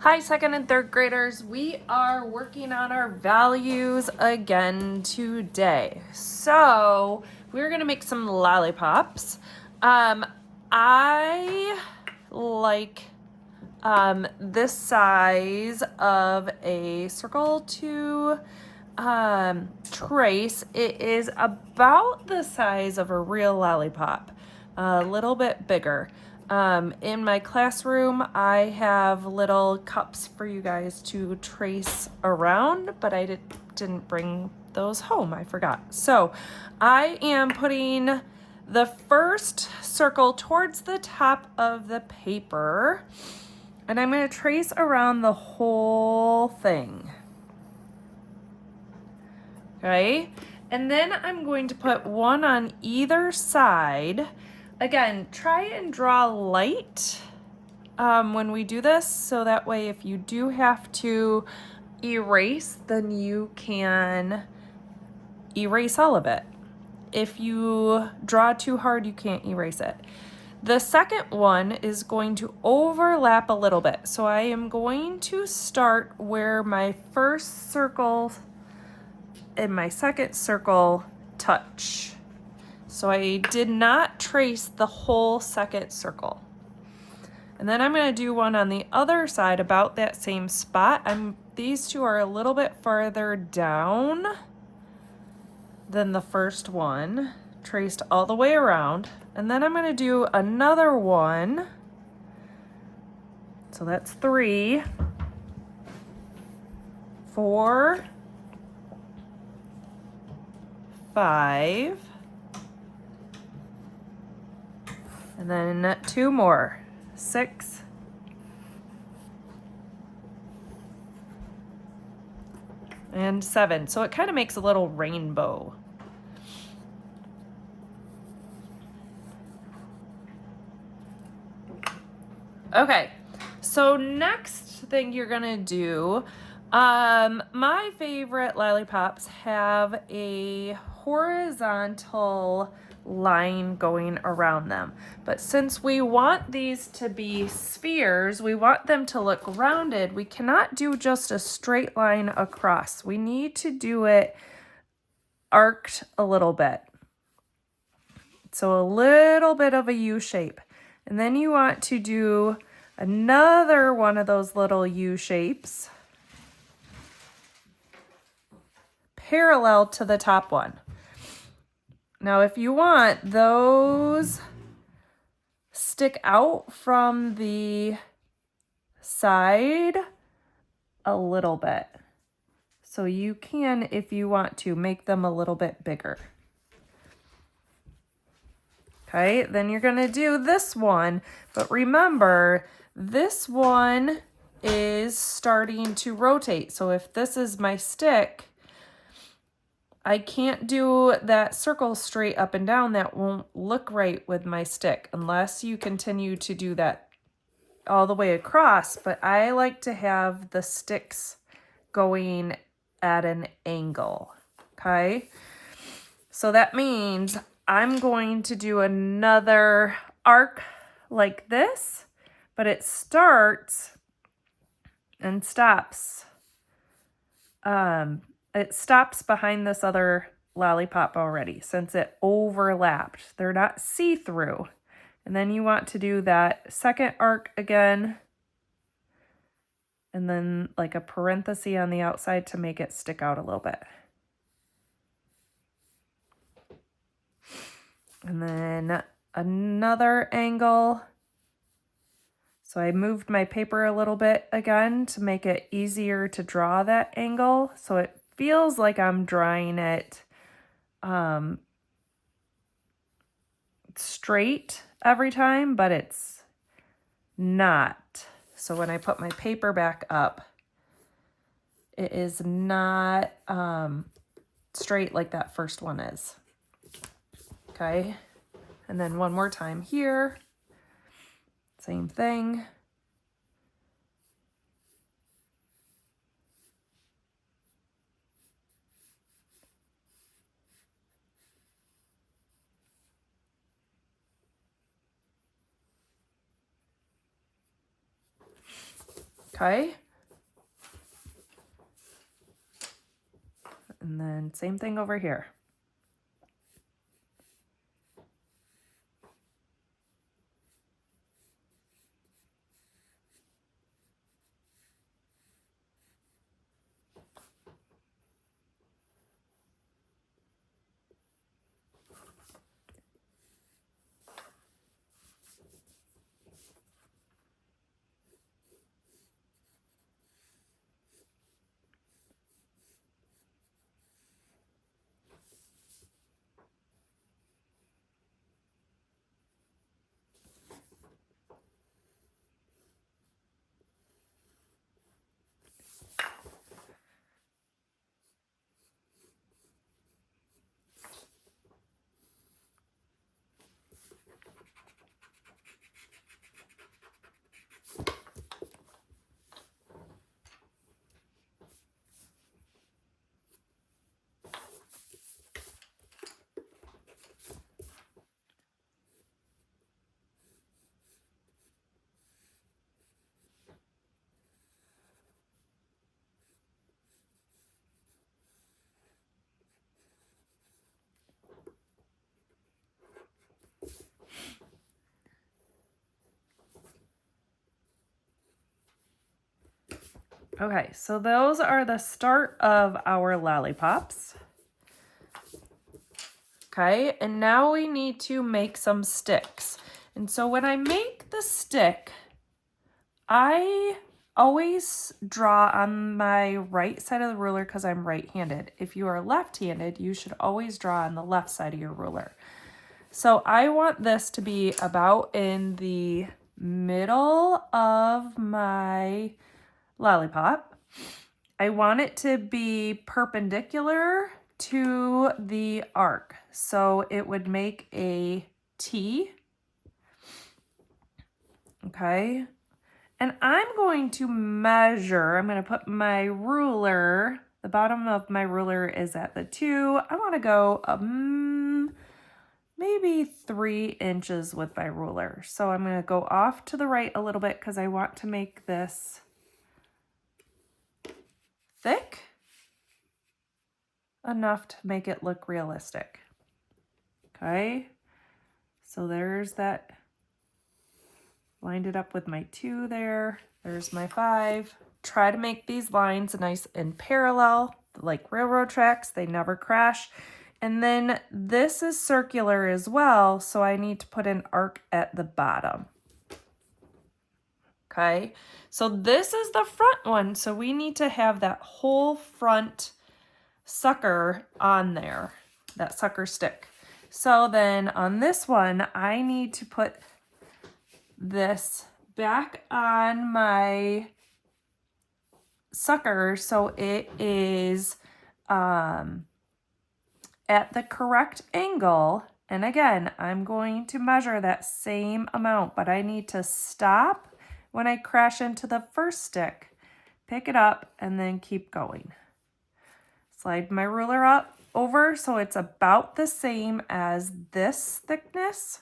Hi, second and third graders. We are working on our values again today. So we're gonna make some lollipops. I like this size of a circle to trace. It is about the size of a real lollipop, a little bit bigger. In my classroom, I have little cups for you guys to trace around, but I didn't bring those home. I forgot. So I am putting the first circle towards the top of the paper, and I'm going to trace around the whole thing. Okay, and then I'm going to put one on either side. Again, try and draw light when we do this, so that way if you do have to erase, then you can erase all of it. If you draw too hard, you can't erase it. The second one is going to overlap a little bit. So I am going to start where my first circle and my second circle touch. So I did not trace the whole second circle. And then I'm going to do one on the other side about that same spot. These two are a little bit farther down than the first one, traced all the way around. And then I'm going to do another one. So that's 3, 4, 5, and then 2 more, 6, and 7. So it kind of makes a little rainbow. Okay, so next thing you're gonna do, my favorite lollipops have a horizontal line going around them. But since we want these to be spheres, we want them to look rounded, we cannot do just a straight line across. We need to do it arced a little bit. So a little bit of a U shape. And then you want to do another one of those little U shapes parallel to the top one. Now, if you want, those stick out from the side a little bit. So you can, if you want to, make them a little bit bigger. Okay, then you're gonna do this one, but remember, this one is starting to rotate. So if this is my stick, I can't do that circle straight up and down. That won't look right with my stick unless you continue to do that all the way across. But I like to have the sticks going at an angle, okay? So that means I'm going to do another arc like this, but it starts and stops. It stops behind this other lollipop already since it overlapped. They're not see-through. And then you want to do that second arc again, and then like a parenthesis on the outside to make it stick out a little bit. And then another angle. So I moved my paper a little bit again to make it easier to draw that angle. So it feels like I'm drawing it straight every time, but it's not. So when I put my paper back up, it is not straight like that first one is. Okay, and then one more time here, same thing. Okay. And then same thing over here. Okay, so those are the start of our lollipops. Okay, and now we need to make some sticks. And so when I make the stick, I always draw on my right side of the ruler because I'm right-handed. If you are left-handed, you should always draw on the left side of your ruler. So I want this to be about in the middle of my lollipop. I want it to be perpendicular to the arc. So it would make a T. Okay. And I'm going to measure, I'm going to put my ruler, the bottom of my ruler is at the 2. I want to go maybe 3 inches with my ruler. So I'm going to go off to the right a little bit because I want to make this thick enough to make it look realistic. Okay, so there's that. Lined it up with my 2 there. There's my 5. Try to make these lines nice and parallel, like railroad tracks. They never crash. And then this is circular as well, so I need to put an arc at the bottom. Okay, so this is the front one, so we need to have that whole front sucker on there, that sucker stick. So then on this one, I need to put this back on my sucker so it is at the correct angle. And again, I'm going to measure that same amount, but I need to stop when I crash into the first stick, pick it up, and then keep going. Slide my ruler up over so it's about the same as this thickness.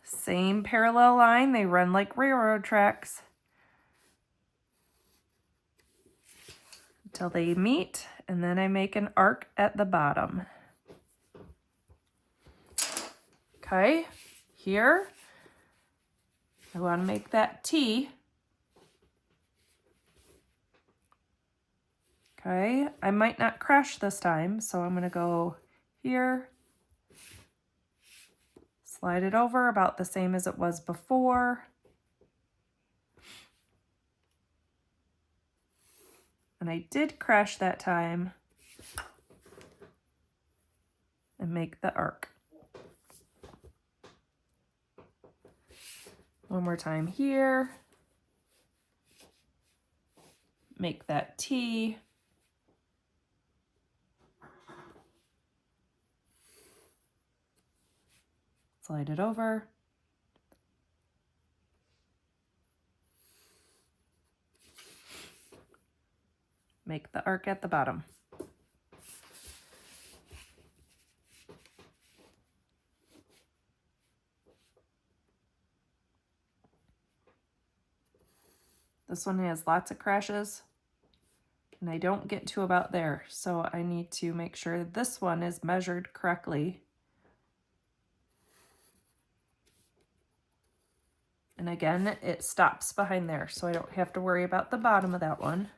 Same parallel line, they run like railroad tracks until they meet, and then I make an arc at the bottom. Okay, here I want to make that T. Okay, I might not crash this time, so I'm going to go here, slide it over about the same as it was before. And I did crash that time and make the arc. One more time here. Make that T. Slide it over. Make the arc at the bottom. This one has lots of crashes, and I don't get to about there. So I need to make sure this one is measured correctly. And again, it stops behind there, so I don't have to worry about the bottom of that one.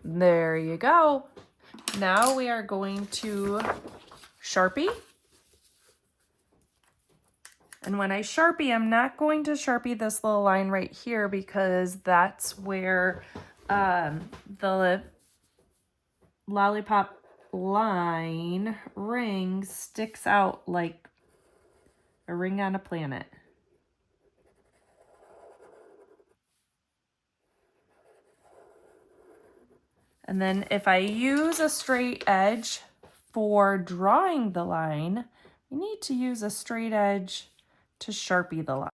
There you go. Now we are going to Sharpie. And when I Sharpie, I'm not going to Sharpie this little line right here because that's where the lollipop line ring sticks out like a ring on a planet. And then if I use a straight edge for drawing the line, I need to use a straight edge to Sharpie the line.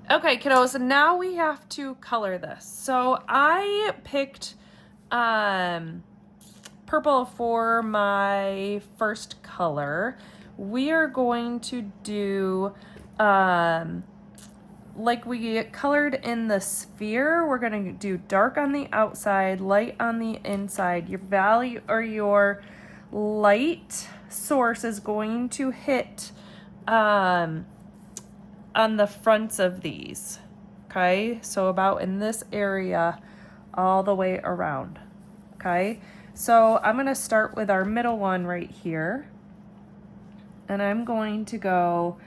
Okay, kiddos, now we have to color this. So I picked purple for my first color. We are going to do, like we colored in the sphere, we're gonna do dark on the outside, light on the inside. Your value or your light source is going to hit on the fronts of these, okay? So about in this area all the way around, okay? So I'm gonna start with our middle one right here, and I'm going to go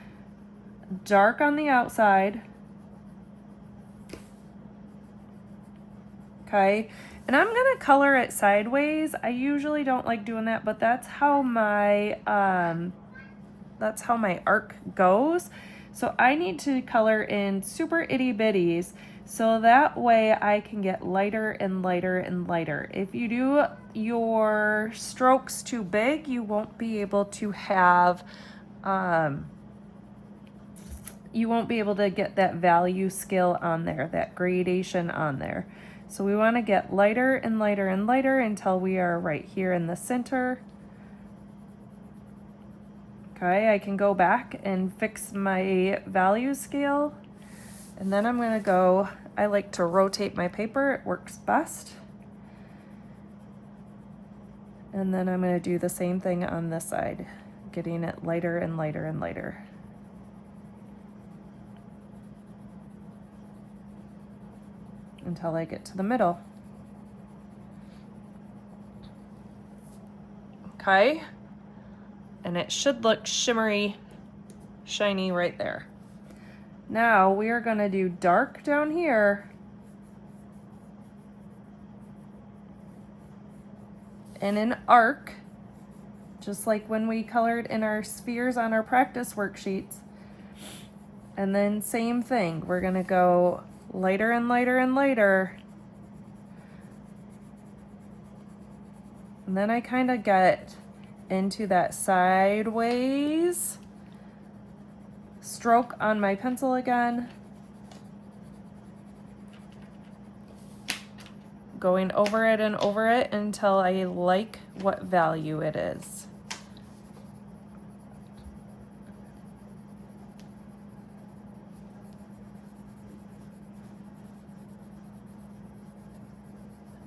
dark on the outside, okay? And I'm gonna color it sideways. I usually don't like doing that, but that's how my arc goes. So I need to color in super itty bitties so that way I can get lighter and lighter and lighter. If you do your strokes too big, you won't be able to have, you won't be able to get that value scale on there, that gradation on there. So we want to get lighter and lighter and lighter until we are right here in the center. Okay, I can go back and fix my value scale, and then I'm going to go, I like to rotate my paper, it works best. And then I'm going to do the same thing on this side, getting it lighter and lighter and lighter. until I get to the middle. Okay, and it should look shimmery, shiny right there. Now we are gonna do dark down here in an arc, just like when we colored in our spheres on our practice worksheets. And then same thing, we're gonna go lighter and lighter and lighter. And then I kind of get into that sideways stroke on my pencil again. Going over it and over it until I like what value it is.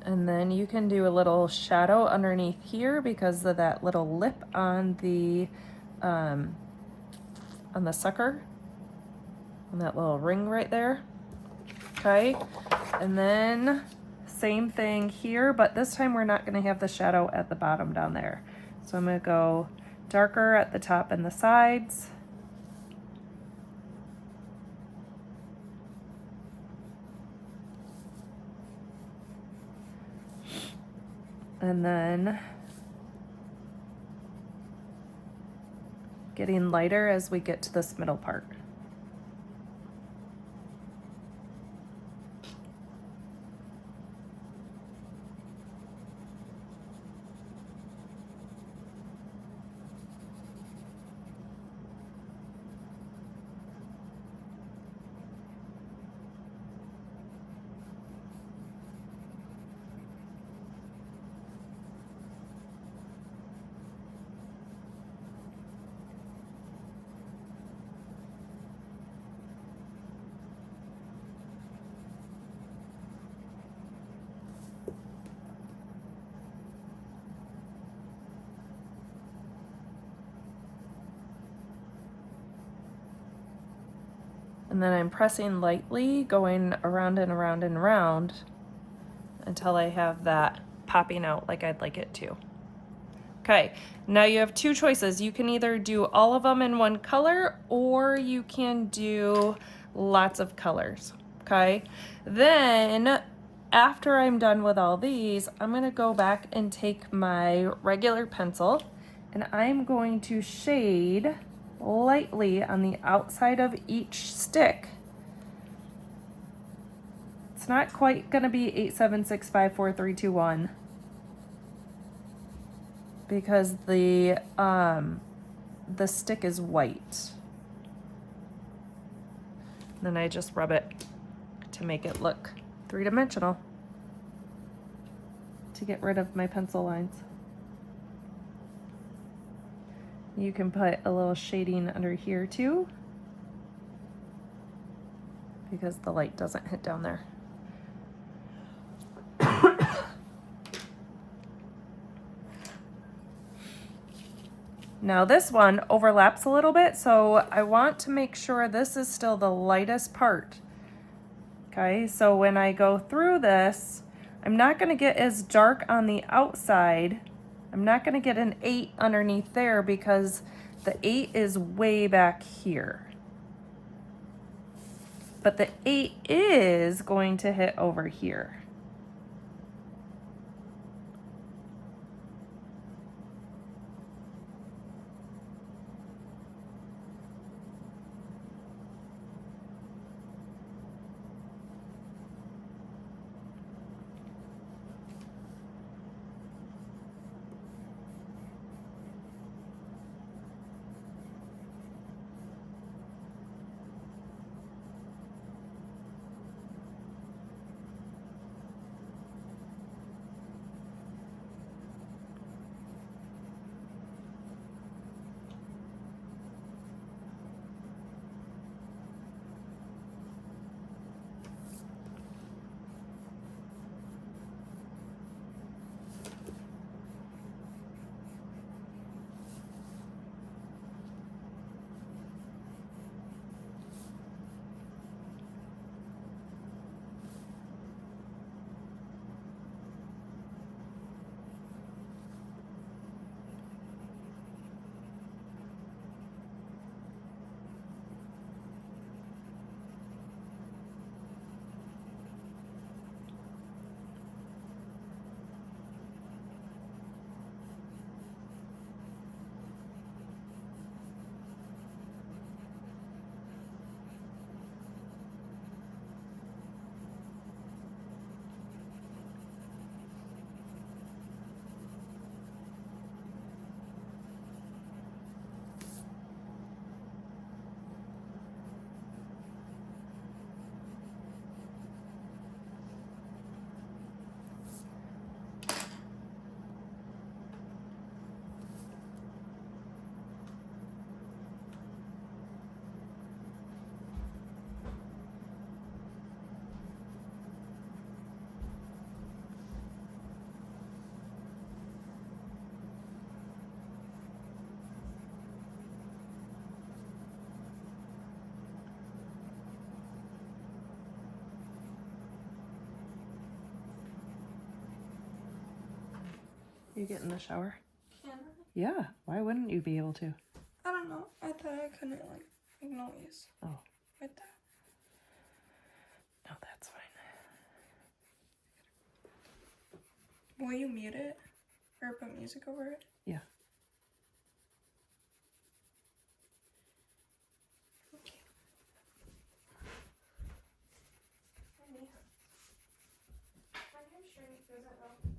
And then you can do a little shadow underneath here because of that little lip on the sucker, on that little ring right there. Okay, and then same thing here, but this time we're not going to have the shadow at the bottom down there. So I'm going to go darker at the top and the sides. And then getting lighter as we get to this middle part. And then I'm pressing lightly, going around and around and around until I have that popping out like I'd like it to. Okay, now you have two choices. You can either do all of them in one color or you can do lots of colors, okay? Then after I'm done with all these, I'm gonna go back and take my regular pencil and I'm going to shade lightly on the outside of each stick. It's not quite gonna be 8, 7, 6, 5, 4, 3, 2, 1 because the stick is white. Then I just rub it to make it look three-dimensional to get rid of my pencil lines. You can put a little shading under here too, because the light doesn't hit down there. Now this one overlaps a little bit, so I want to make sure this is still the lightest part. Okay, so when I go through this, I'm not gonna get as dark on the outside. I'm not gonna get an 8 underneath there because the 8 is way back here. But the 8 is going to hit over here. you get in the shower? Can I? Yeah, why wouldn't you be able to? I don't know. I thought I couldn't like make noise. Oh. With that. No, that's fine. Will you mute it? Or put music over it? Yeah. Okay. My hair straight doesn't know.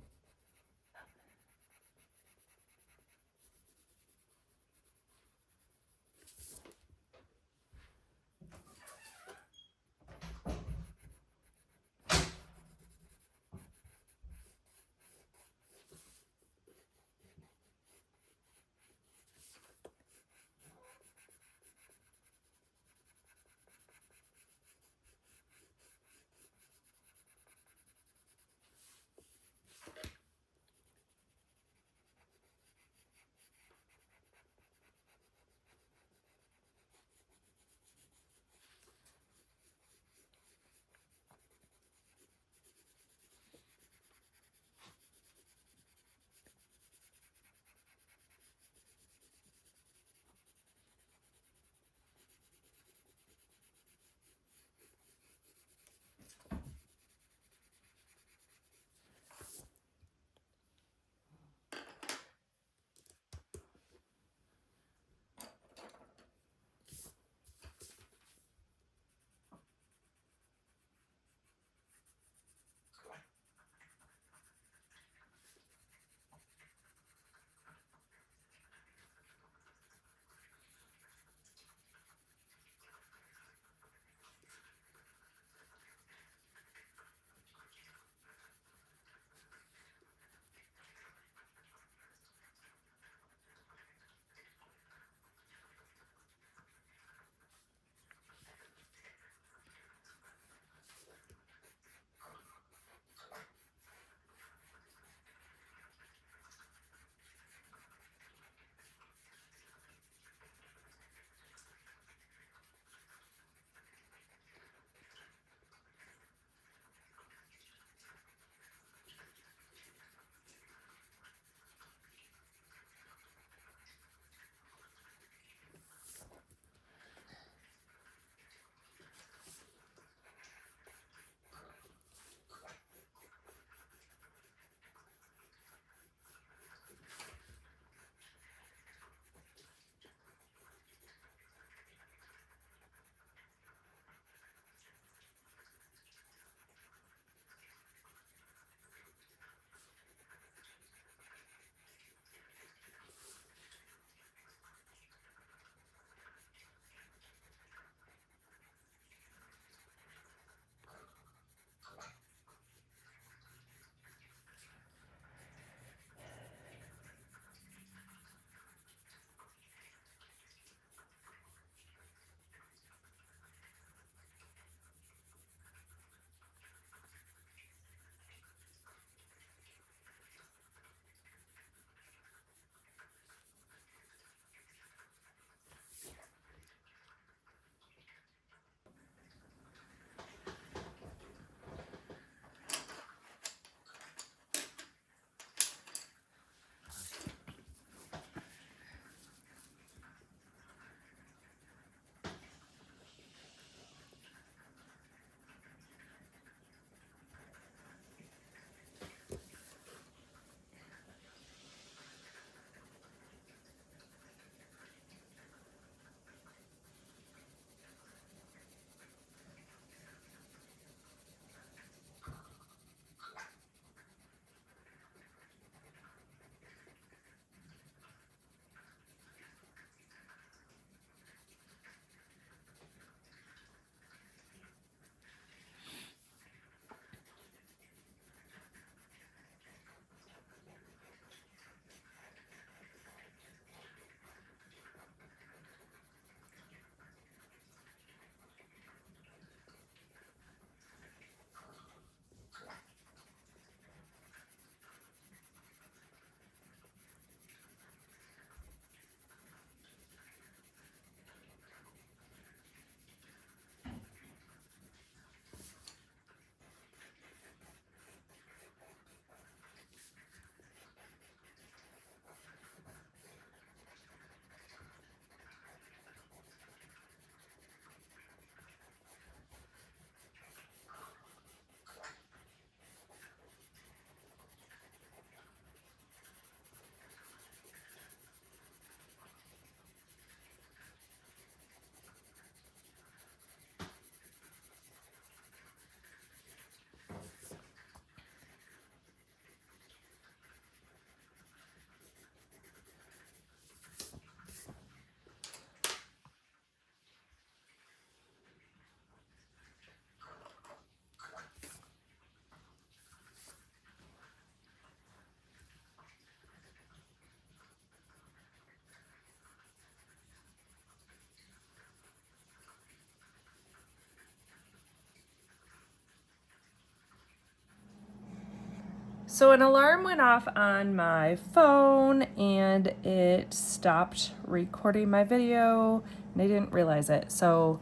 So an alarm went off on my phone and it stopped recording my video and I didn't realize it. So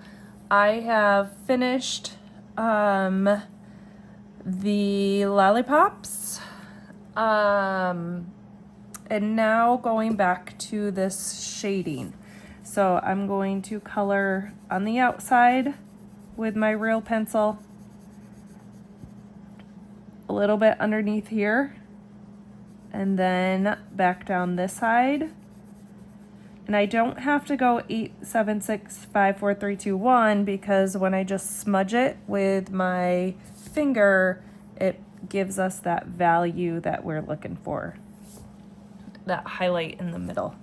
I have finished the Lollipops and now going back to this shading. So I'm going to color on the outside with my real pencil, a little bit underneath here, and then back down this side. And I don't have to go 8, 7, 6, 5, 4, 3, 2, 1 because when I just smudge it with my finger, it gives us that value that we're looking for, that highlight in the middle.